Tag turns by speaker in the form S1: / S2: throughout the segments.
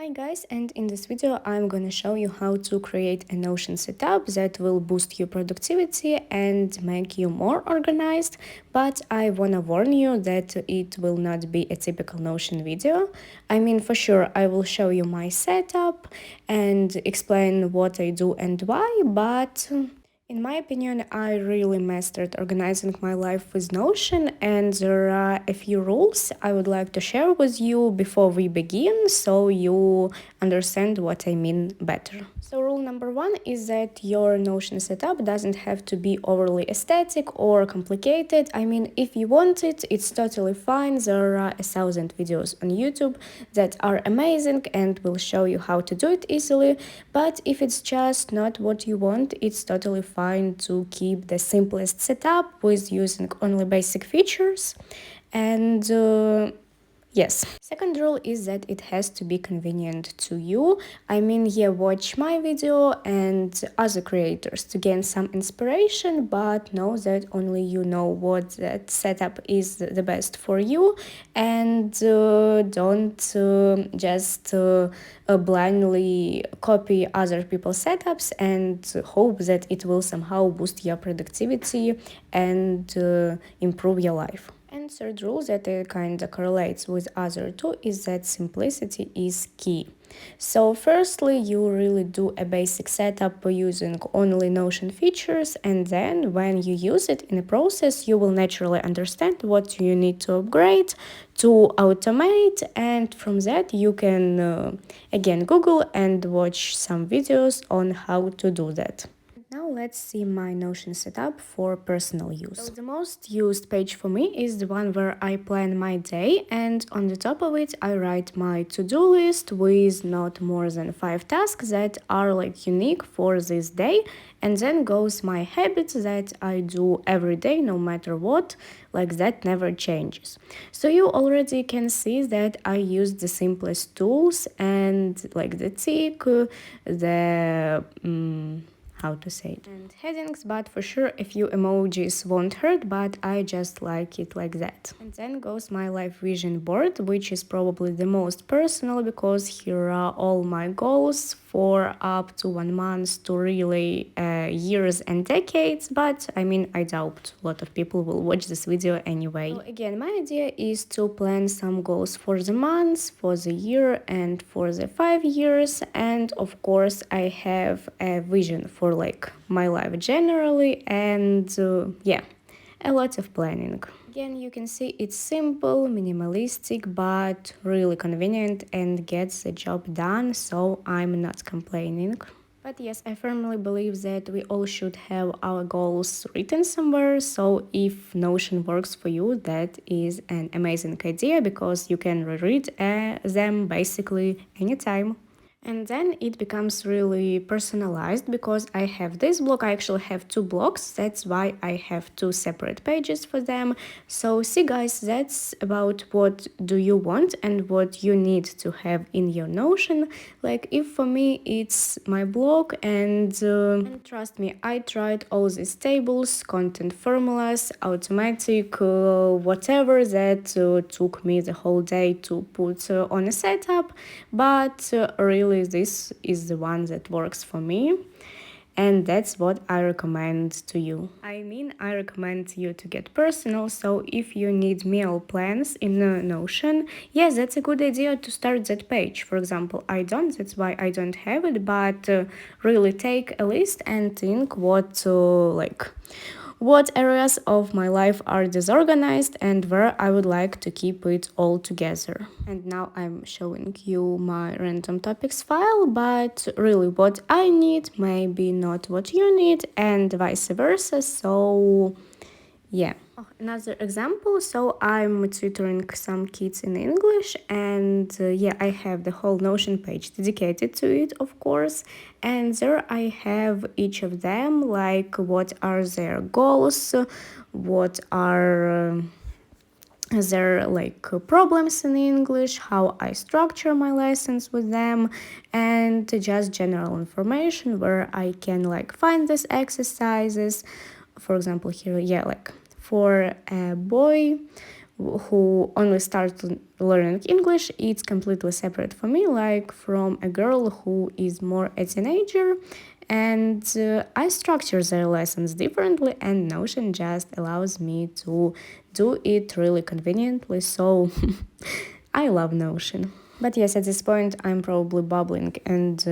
S1: Hi guys, and in this video I'm gonna show you how to create a Notion setup that will boost your productivity and make you more organized, but I wanna warn you that it will not be a typical Notion video. I mean, for sure I will show you my setup and explain what I do and why, but in my opinion, I really mastered organizing my life with Notion, and there are a few rules I would like to share with you before we begin so you understand what I mean better. So, rule number one is that your Notion setup doesn't have to be overly aesthetic or complicated. I mean, if you want it, it's totally fine. There are 1,000 videos on YouTube that are amazing and will show you how to do it easily. But if it's just not what you want, it's totally fine to keep the simplest setup with using only basic features. And yes. Second rule is that it has to be convenient to you. I mean, yeah, watch my video and other creators to gain some inspiration, but know that only you know what that setup is the best for you, and don't just blindly copy other people's setups and hope that it will somehow boost your productivity and improve your life. And third rule that kind of correlates with other two is that simplicity is key. So firstly, you really do a basic setup using only Notion features, and then when you use it in the process, you will naturally understand what you need to upgrade, to automate, and from that you can again Google and watch some videos on how to do that. Now let's see my Notion setup for personal use. So the most used page for me is the one where I plan my day, and on the top of it I write my to-do list with not more than 5 tasks that are like unique for this day, and then goes my habits that I do every day no matter what, like that never changes. So you already can see that I use the simplest tools and like the tick, the how to say it, and headings, but for sure a few emojis won't hurt, but I just like it like that. And then goes my life vision board, which is probably the most personal because here are all my goals for up to 1 month to really years and decades, but I mean, I doubt a lot of people will watch this video anyway. So again, my idea is to plan some goals for the months, for the year, and for the 5 years, and of course I have a vision for like my life generally, and yeah, a lot of planning. Again, you can see it's simple, minimalistic, but really convenient and gets the job done, so I'm not complaining. But yes, I firmly believe that we all should have our goals written somewhere, so if Notion works for you, that is an amazing idea because you can reread them basically anytime. And then it becomes really personalized because I have this block. I actually have 2 blocks. That's why I have 2 separate pages for them. So see guys, that's about what do you want and what you need to have in your Notion. Like if for me it's my blog, and trust me, I tried all these tables, content formulas, automatic, whatever that took me the whole day to put on a setup, but really this is the one that works for me, and that's what I recommend to you. I mean, I recommend you to get personal, so if you need meal plans in Notion, yes, that's a good idea to start that page. For example, I don't, that's why I don't have it, but really take a list and think what areas of my life are disorganized and where I would like to keep it all together. And now I'm showing you my random topics file, but really what I need may be not what you need, and vice versa, so yeah. Another example, so I'm tutoring some kids in English, and yeah, I have the whole Notion page dedicated to it, of course, and there I have each of them, like what are their goals, what are their like problems in English, how I structure my lessons with them, and just general information where I can like find these exercises. For example, here, yeah, like for a boy, who only start learning English, it's completely separate for me, like from a girl who is more a teenager. And I structure their lessons differently, and Notion just allows me to do it really conveniently. So I love Notion. But yes, at this point, I'm probably bubbling and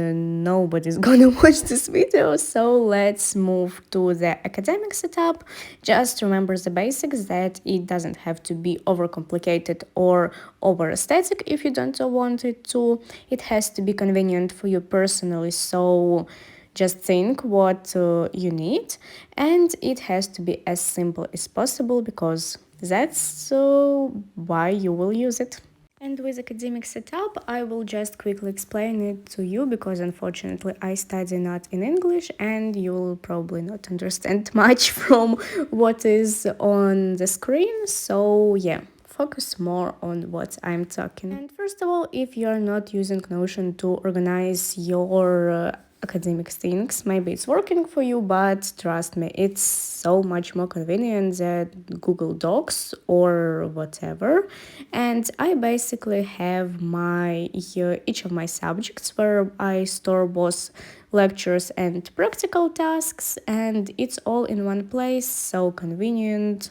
S1: nobody's gonna watch this video. So let's move to the academic setup. Just remember the basics, that it doesn't have to be overcomplicated or over aesthetic if you don't want it to. It has to be convenient for you personally. So just think what you need, and it has to be as simple as possible because that's why you will use it. And with academic setup, I will just quickly explain it to you because unfortunately I study not in English and you will probably not understand much from what is on the screen. So yeah, focus more on what I'm talking. And first of all, if you're not using Notion to organize your academic things, maybe it's working for you, but trust me, it's so much more convenient than Google Docs or whatever. And I basically have my each of my subjects where I store both lectures and practical tasks, and it's all in one place, so convenient.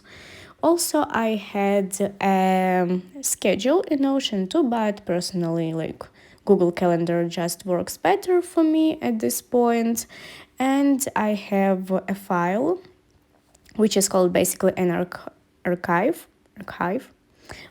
S1: Also, I had a schedule in Notion too, but personally, like Google Calendar just works better for me at this point. And I have a file which is called basically an archive,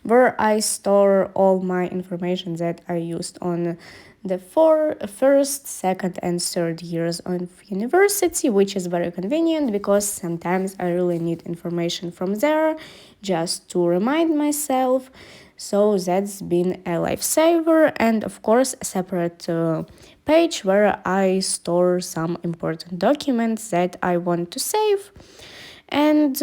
S1: where I store all my information that I used on the first, second, and third years of university, which is very convenient because sometimes I really need information from there just to remind myself. So that's been a lifesaver, and of course a separate page where I store some important documents that I want to save. And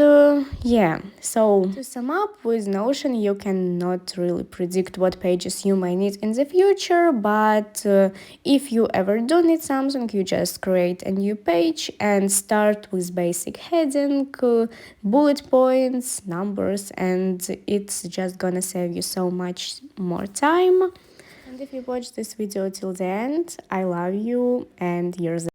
S1: yeah, so to sum up, with Notion, you cannot really predict what pages you might need in the future, but if you ever do need something, you just create a new page and start with basic heading, bullet points, numbers, and it's just gonna save you so much more time. And if you watched this video till the end, I love you, and here's